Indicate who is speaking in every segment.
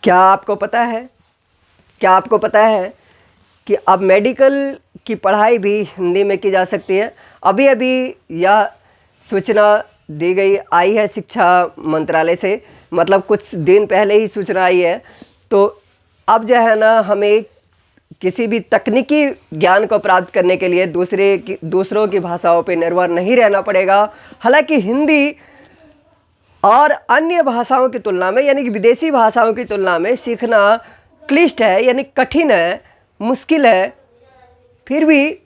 Speaker 1: क्या आपको पता है कि अब मेडिकल की पढ़ाई भी हिंदी में की जा सकती है। अभी अभी यह सूचना दी गई आई है शिक्षा मंत्रालय से, मतलब कुछ दिन पहले ही सूचना आई है। तो अब जो है ना, हमें किसी भी तकनीकी ज्ञान को प्राप्त करने के लिए दूसरों की भाषाओं पर निर्भर नहीं रहना पड़ेगा। हालांकि हिंदी और अन्य भाषाओं की तुलना में, यानी कि विदेशी भाषाओं की तुलना में सीखना क्लिष्ट है, यानी कठिन है, मुश्किल है। फिर भी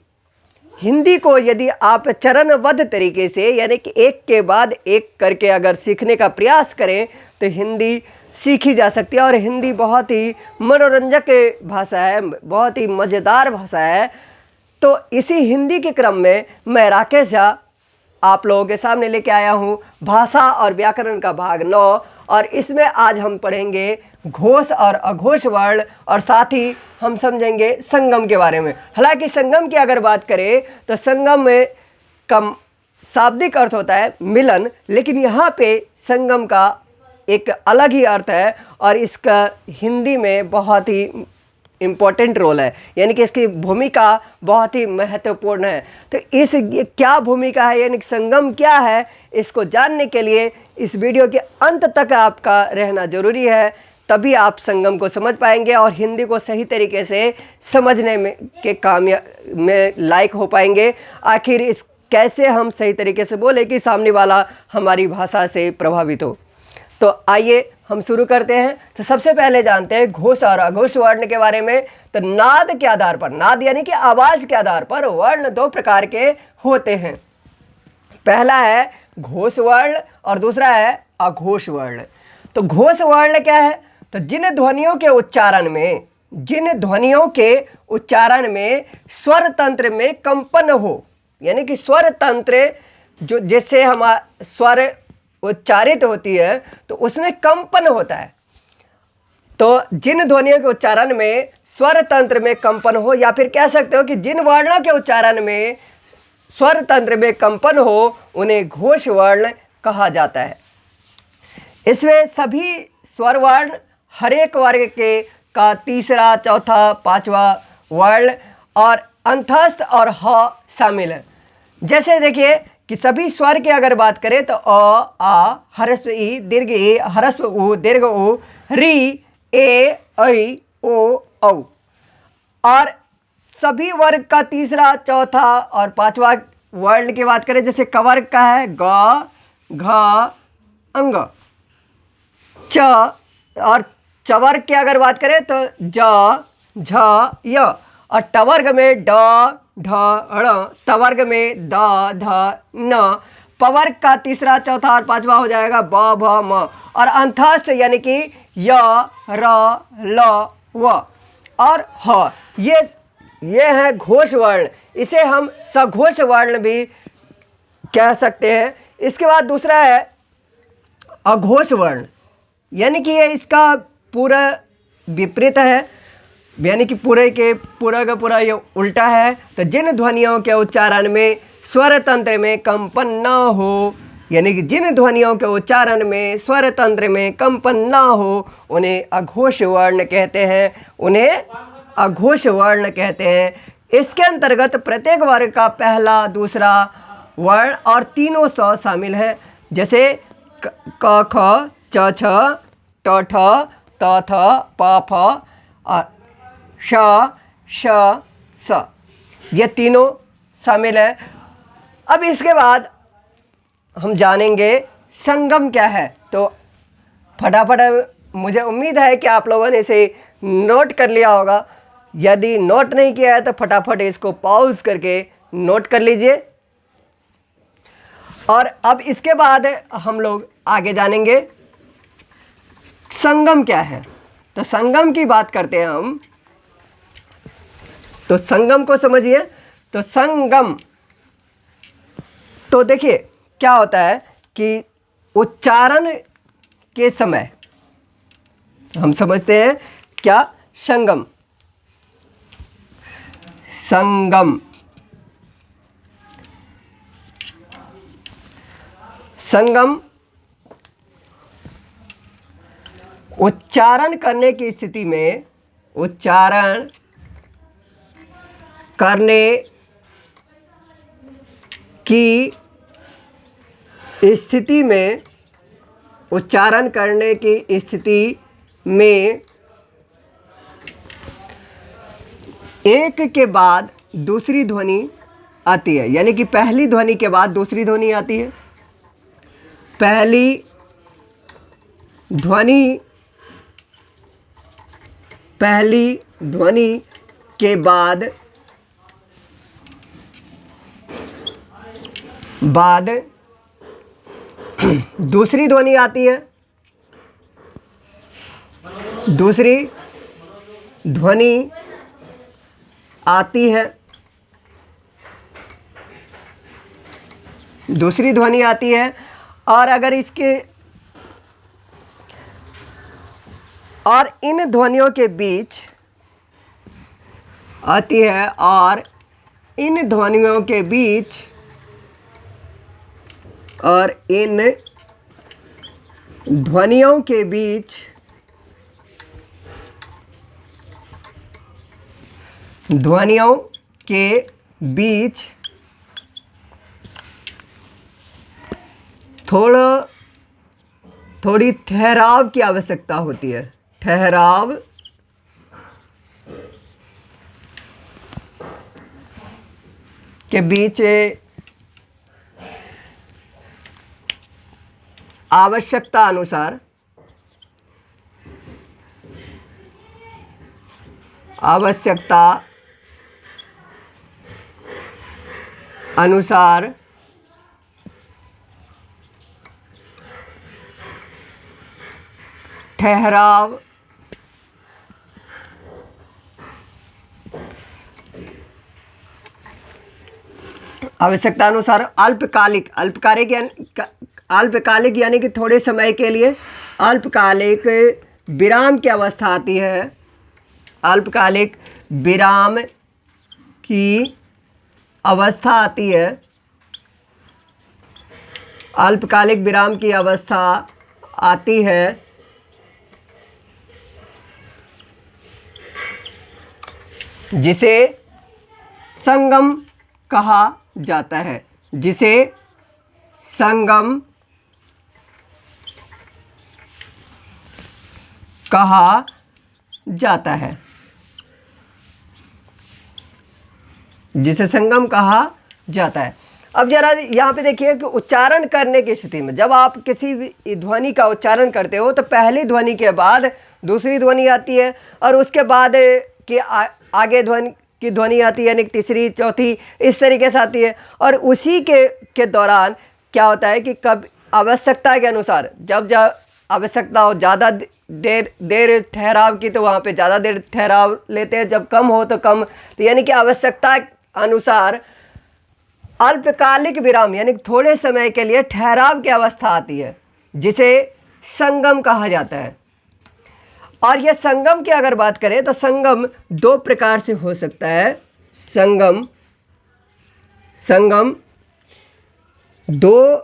Speaker 1: हिंदी को यदि आप चरणबद्ध तरीके से, यानी कि एक के बाद एक करके अगर सीखने का प्रयास करें तो हिंदी सीखी जा सकती है। और हिंदी बहुत ही मनोरंजक भाषा है, बहुत ही मज़ेदार भाषा है। तो इसी हिंदी के क्रम में मैं राकेश झा आप लोगों के सामने लेके आया हूँ भाषा और व्याकरण का भाग 9, और इसमें आज हम पढ़ेंगे घोष और अघोष वर्ण, और साथ ही हम समझेंगे संगम के बारे में। हालांकि संगम की अगर बात करें तो संगम में कम शाब्दिक अर्थ होता है मिलन, लेकिन यहाँ पे संगम का एक अलग ही अर्थ है और इसका हिंदी में बहुत ही इम्पोर्टेंट रोल है, यानी कि इसकी भूमिका बहुत ही महत्वपूर्ण है। तो इस क्या भूमिका है, यानी कि संगम क्या है, इसको जानने के लिए इस वीडियो के अंत तक आपका रहना जरूरी है, तभी आप संगम को समझ पाएंगे और हिंदी को सही तरीके से समझने में के कामयाब में लायक हो पाएंगे। आखिर इस कैसे हम सही तरीके से बोले कि सामने वाला हमारी भाषा से प्रभावित हो। तो आइए हम शुरू करते हैं। तो सबसे पहले जानते हैं घोष और अघोष वर्ण के बारे में। तो नाद के आधार पर, नाद यानी कि आवाज के आधार पर वर्ण दो प्रकार के होते हैं। पहला है घोष वर्ण और दूसरा है अघोष वर्ण। तो घोष वर्ण क्या है? तो जिन ध्वनियों के उच्चारण में स्वर तंत्र में कंपन हो, यानी कि स्वर तंत्र जो जिससे हमारा स्वर उच्चारित होती है तो उसमें कंपन होता है। तो जिन ध्वनियों के उच्चारण में स्वर तंत्र में कंपन हो, या फिर कह सकते हो कि जिन वर्णों के उच्चारण में स्वर तंत्र में कंपन हो, उन्हें घोष वर्ण कहा जाता है। इसमें सभी स्वर वर्ण हर एक वर्ग के का तीसरा, चौथा, पांचवा वर्ण और अंतस्थ और ह शामिल है। जैसे देखिए कि सभी स्वर की अगर बात करें तो अ, आ, ह्रस्व ई, दीर्घ ई, ह्रस्व उ, दीर्घ उ, री, ए, ऐ, ओ, औ। और सभी वर्ग का तीसरा, चौथा और पांचवा वर्ण की बात करें, जैसे कवर्ग का है ग, घ, अंग, च, और चवर्ग की अगर बात करें तो ज, झ, य, और टवर्ग में ड, ढ, ण, तवर्ग में द, ध, न, पवर्ग का तीसरा, चौथा और पांचवा हो जाएगा ब, भ, म, और अंतस्थ यानी कि य, र, ल, व और ह। ये है घोष वर्ण। इसे हम सघोष वर्ण भी कह सकते हैं। इसके बाद दूसरा है अघोष वर्ण, यानी कि ये इसका पूरा विपरीत है, यानी कि पूरा का पूरा ये उल्टा है। तो जिन ध्वनियों के उच्चारण में स्वर तंत्र में कंपन न हो, यानी कि जिन ध्वनियों के उच्चारण में स्वर तंत्र में कंपन न हो, उन्हें अघोष वर्ण कहते हैं। इसके अंतर्गत प्रत्येक वर्ग का पहला, दूसरा वर्ण और तीनों स शामिल है। जैसे क, ख, च, छ, ट, ठ, त, थ, प, फ, श, श, स, ये तीनों शामिल है। अब इसके बाद हम जानेंगे संगम क्या है। तो फटाफट, मुझे उम्मीद है कि आप लोगों ने इसे नोट कर लिया होगा। यदि नोट नहीं किया है तो फटाफट इसको पॉज करके नोट कर लीजिए। और अब इसके बाद हम लोग आगे जानेंगे संगम क्या है। तो संगम की बात करते हैं हम। तो संगम को समझिए। तो संगम, तो देखिए क्या होता है कि उच्चारण के समय हम समझते हैं क्या संगम उच्चारण करने की स्थिति में, उच्चारण करने की स्थिति में, उच्चारण करने की स्थिति में एक के बाद दूसरी ध्वनि आती है, यानी कि पहली ध्वनि के बाद दूसरी ध्वनि आती है। पहली ध्वनि के बाद दूसरी ध्वनि आती है। दूसरी ध्वनि आती है, दूसरी ध्वनि आती है। और अगर इसके और इन ध्वनियों के बीच आती है, और इन ध्वनियों के बीच, और इन ध्वनियों के बीच थोड़ी ठहराव की आवश्यकता होती है। ठहराव के बीच आवश्यकता अनुसार ठहराव आवश्यकता अनुसार अल्पकालिक यानी कि थोड़े समय के लिए अल्पकालिक विराम की अवस्था आती है। अल्पकालिक विराम की अवस्था आती है। अल्पकालिक विराम की अवस्था आती है, जिसे संगम कहा जाता है। जिसे संगम कहा जाता है। जिसे संगम कहा जाता है। अब जरा यहाँ पे देखिए कि उच्चारण करने की स्थिति में जब आप किसी भी ध्वनि का उच्चारण करते हो तो पहली ध्वनि के बाद दूसरी ध्वनि आती है, और उसके बाद कि आगे ध्वनि आती है, यानी तीसरी, चौथी, इस तरीके से आती है। और उसी के दौरान क्या होता है कि कब आवश्यकता के अनुसार, जब आवश्यकता हो ज़्यादा देर ठहराव की तो वहाँ पे ज़्यादा देर ठहराव लेते हैं, जब कम हो तो कम। तो यानी कि आवश्यकता अनुसार अल्पकालिक विराम यानी थोड़े समय के लिए ठहराव की अवस्था आती है, जिसे संगम कहा जाता है। और यह संगम की अगर बात करें तो संगम दो प्रकार से हो सकता है। संगम दो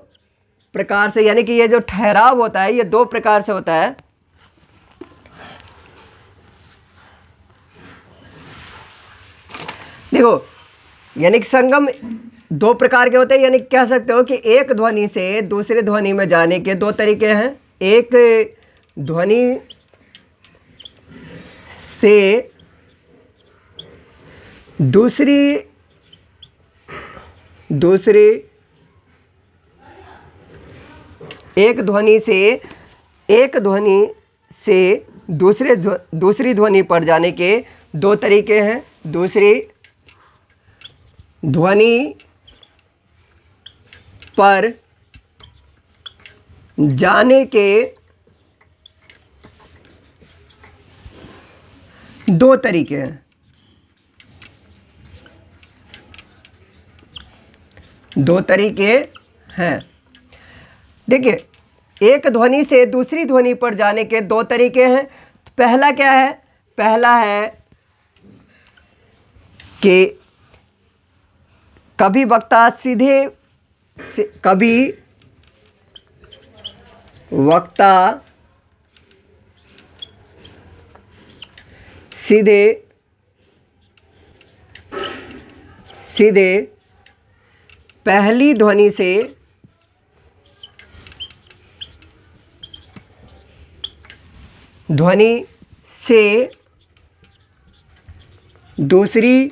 Speaker 1: प्रकार से, यानी कि ये जो ठहराव होता है ये दो प्रकार से होता है। देखो, यानी कि संगम दो प्रकार के होते हैं, यानी कह सकते हो कि एक ध्वनि से दूसरे ध्वनि में जाने के दो तरीके हैं। एक ध्वनि से दूसरी एक ध्वनि से दूसरी ध्वनि पर जाने के दो तरीके हैं। दूसरी ध्वनि पर जाने के दो तरीके हैं। दो तरीके हैं। देखिए, एक ध्वनि से दूसरी ध्वनि पर जाने के दो तरीके हैं। पहला क्या है? पहला है कि कभी वक्ता सीधे सीधे पहली ध्वनि से दूसरी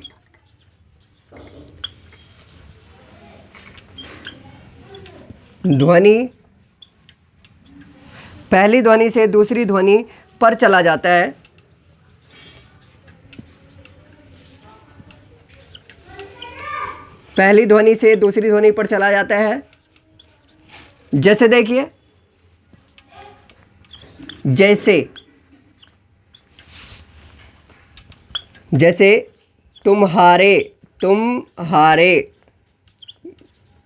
Speaker 1: ध्वनि, पहली ध्वनि से दूसरी ध्वनि पर चला जाता है। पहली ध्वनि से दूसरी ध्वनि पर चला जाता है। जैसे देखिए, जैसे तुम्हारे,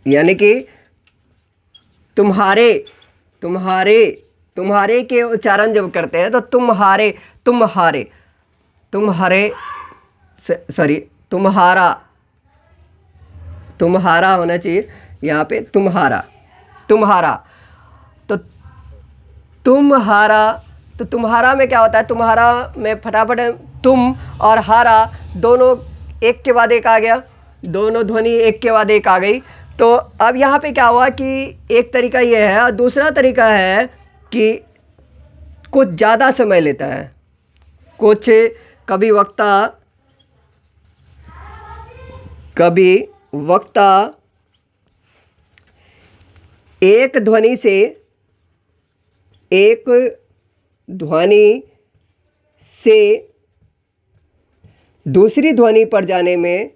Speaker 1: यानी कि तुम्हारे के उच्चारण जब करते हैं तो तुम्हारा होना चाहिए यहाँ पे, तुम्हारा। तो तुम्हारा में क्या होता है, तुम्हारा में फटाफट तुम और हारा दोनों एक के बाद एक आ गया, दोनों ध्वनि एक के बाद एक आ गई। तो अब यहाँ पे क्या हुआ कि एक तरीका ये है, और दूसरा तरीका है कि कुछ ज़्यादा समय लेता है। कभी वक्ता एक ध्वनि से दूसरी ध्वनि पर जाने में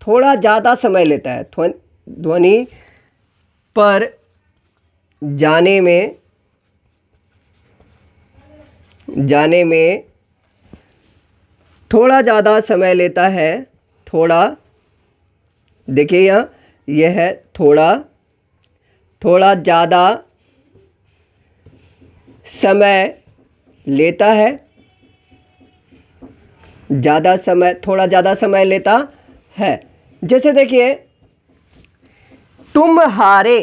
Speaker 1: थोड़ा ज़्यादा समय लेता है। ध्वनि पर जाने में थोड़ा ज़्यादा समय लेता है। थोड़ा, देखिए यहाँ यह है थोड़ा ज़्यादा समय लेता है। थोड़ा ज़्यादा समय लेता है। जैसे देखिए, तुम्हारे,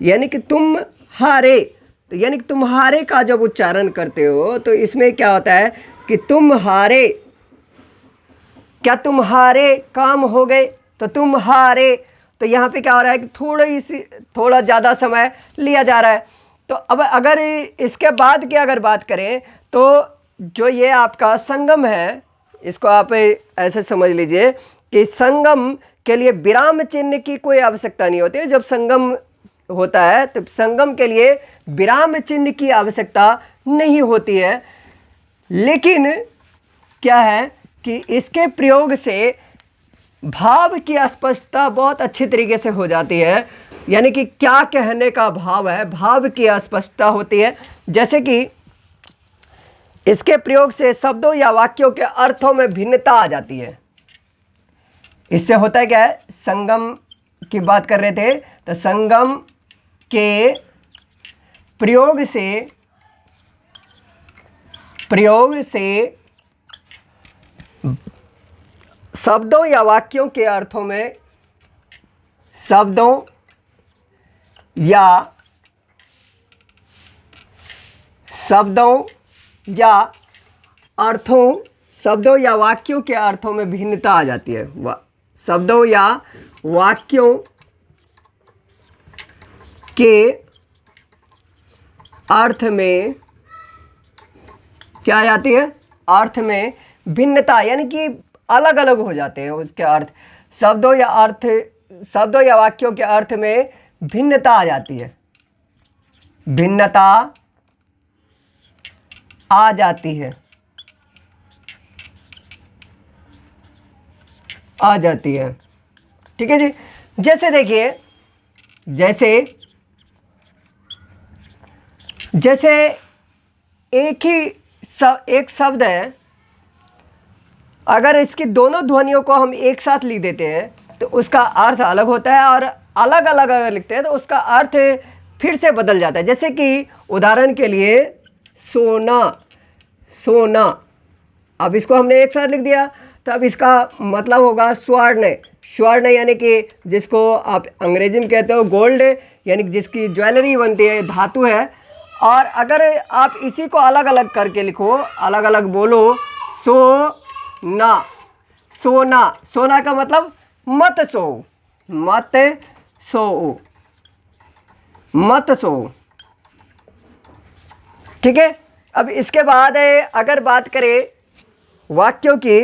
Speaker 1: यानी कि तुम्हारे, तो यानी कि तुम्हारे का जब उच्चारण करते हो तो इसमें क्या होता है कि तुम्हारे, क्या तुम्हारे काम हो गए, तो तुम्हारे, तो यहाँ पे क्या हो रहा है कि थोड़ा ज़्यादा समय लिया जा रहा है। तो अब अगर इसके बाद की अगर बात करें तो जो ये आपका संगम है, इसको आप ऐसे समझ लीजिए कि संगम के लिए विराम चिन्ह की कोई आवश्यकता नहीं होती है। जब संगम होता है तो संगम के लिए विराम चिन्ह की आवश्यकता नहीं होती है। लेकिन क्या है कि इसके प्रयोग से भाव की स्पष्टता बहुत अच्छी तरीके से हो जाती है। यानी कि क्या कहने का भाव है, भाव की स्पष्टता होती है। जैसे कि इसके प्रयोग से शब्दों या वाक्यों के अर्थों में भिन्नता आ जाती है। इससे होता है क्या है, संगम की बात कर रहे थे, तो संगम के प्रयोग से शब्दों या वाक्यों के अर्थों में, शब्दों या वाक्यों के अर्थों में भिन्नता आ जाती है। शब्दों या वाक्यों के अर्थ में क्या आ जाती है, अर्थ में भिन्नता, यानी कि अलग अलग हो जाते हैं उसके अर्थ। शब्दों या वाक्यों के अर्थ में भिन्नता आ जाती है, भिन्नता आ जाती है। ठीक है जी। जैसे देखिए, जैसे एक शब्द है, अगर इसकी दोनों ध्वनियों को हम एक साथ लिख देते हैं तो उसका अर्थ अलग होता है, और अलग अलग अगर लिखते हैं तो उसका अर्थ फिर से बदल जाता है। जैसे कि उदाहरण के लिए सोना, अब इसको हमने एक साथ लिख दिया तो अब इसका मतलब होगा स्वर्ण, स्वर्ण यानी कि जिसको आप अंग्रेजी में कहते हो गोल्ड, यानी कि जिसकी ज्वेलरी बनती है, धातु है। और अगर आप इसी को अलग अलग करके लिखो, अलग अलग बोलो, सोना, सोना, सोना का मतलब मत सो, मत सो, मत सो। ठीक है। अब इसके बाद अगर बात करें वाक्यों की,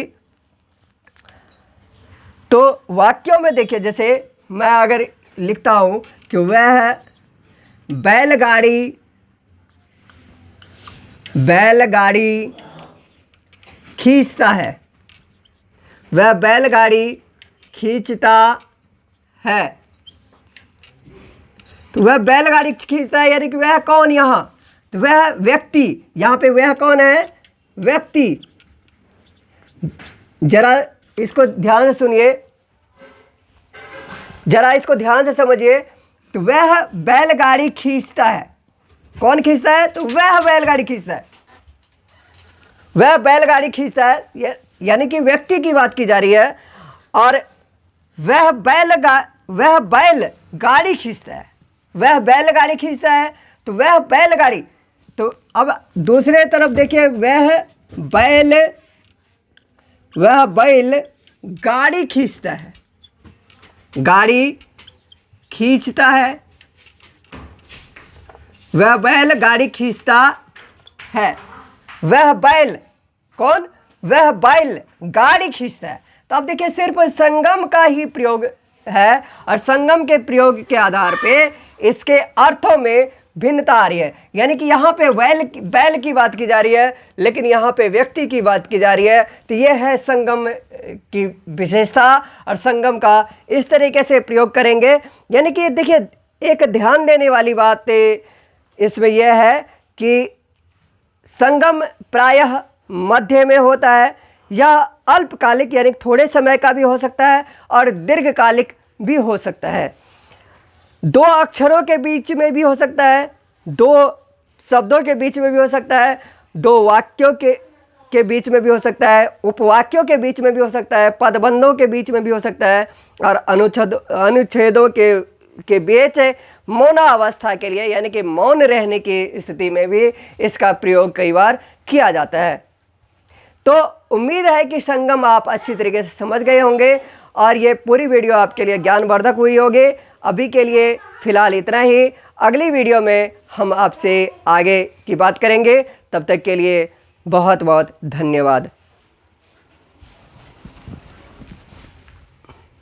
Speaker 1: तो वाक्यों में देखिए, जैसे मैं अगर लिखता हूं कि वह बैलगाड़ी, बैलगाड़ी खींचता है, वह बैलगाड़ी खींचता है। तो वह बैलगाड़ी खींचता है यानी कि वह कौन, यहाँ तो वह व्यक्ति, यहाँ पे वह कौन है, व्यक्ति। जरा इसको ध्यान से सुनिए, जरा इसको ध्यान से समझिए। तो वह बैलगाड़ी खींचता है, कौन खींचता है, तो वह बैलगाड़ी खींचता है, वह बैलगाड़ी खींचता है, यानी कि व्यक्ति की बात की जा रही है। और वह बैल गाड़ी खींचता है, वह बैलगाड़ी खींचता है, तो वह बैलगाड़ी। तो अब दूसरे तरफ देखिए, वह बैल गाड़ी खींचता है, गाड़ी खींचता है, वह बैल गाड़ी खींचता है। वह बैल कौन, वह बैल गाड़ी खींचता है। तो अब देखिए सिर्फ संगम का ही प्रयोग है, और संगम के प्रयोग के आधार पे इसके अर्थों में भिन्नता आ रही है। यानी कि यहाँ पे बैल की बात की जा रही है, लेकिन यहाँ पे व्यक्ति की बात की जा रही है। तो यह है संगम की विशेषता, और संगम का इस तरीके से प्रयोग करेंगे। यानी कि देखिए एक ध्यान देने वाली बात इसमें यह है कि संगम प्रायः मध्य में होता है, या अल्पकालिक यानी थोड़े समय का भी हो सकता है, और दीर्घकालिक भी हो सकता है। दो अक्षरों के बीच में भी हो सकता है, दो शब्दों के बीच में भी हो सकता है, दो वाक्यों के बीच में भी हो सकता है, उपवाक्यों के बीच में भी हो सकता है, पदबंधों के बीच में भी हो सकता है, और अनुच्छेदों के बीच मौना अवस्था के लिए यानी कि मौन रहने की स्थिति में भी इसका प्रयोग कई बार किया जाता है। तो उम्मीद है कि संगम आप अच्छी तरीके से समझ गए होंगे, और ये पूरी वीडियो आपके लिए ज्ञानवर्धक हुई होगी। अभी के लिए फ़िलहाल इतना ही, अगली वीडियो में हम आपसे आगे की बात करेंगे। तब तक के लिए बहुत बहुत धन्यवाद।